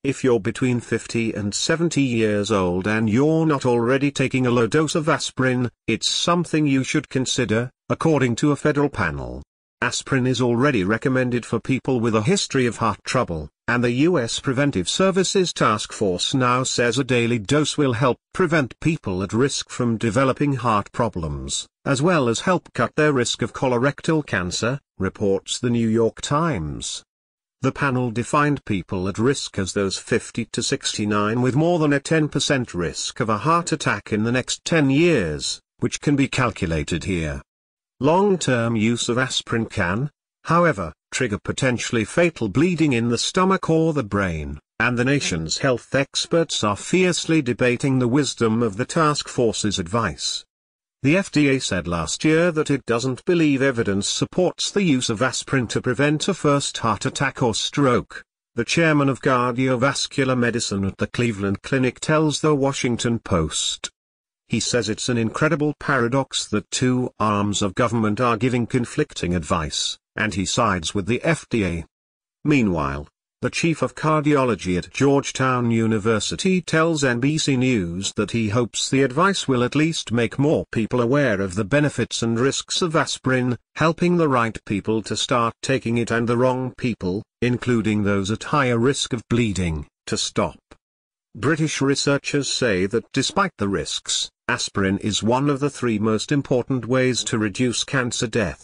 If you're between 50 and 70 years old and you're not already taking a low dose of aspirin, it's something you should consider, according to a federal panel. Aspirin is already recommended for people with a history of heart trouble, and the U.S. Preventive Services Task Force now says a daily dose will help prevent people at risk from developing heart problems, as well as help cut their risk of colorectal cancer, reports the New York Times. The panel defined people at risk as those 50 to 69 with more than a 10% risk of a heart attack in the next 10 years, which can be calculated here. Long-term use of aspirin can, however, trigger potentially fatal bleeding in the stomach or the brain, and the nation's health experts are fiercely debating the wisdom of the task force's advice. The FDA said last year that it doesn't believe evidence supports the use of aspirin to prevent a first heart attack or stroke, the chairman of cardiovascular medicine at the Cleveland Clinic tells the Washington Post. He says it's an incredible paradox that two arms of government are giving conflicting advice, and he sides with the FDA. Meanwhile, the chief of cardiology at Georgetown University tells NBC News that he hopes the advice will at least make more people aware of the benefits and risks of aspirin, helping the right people to start taking it and the wrong people, including those at higher risk of bleeding, to stop. British researchers say that despite the risks, aspirin is one of the 3 most important ways to reduce cancer death.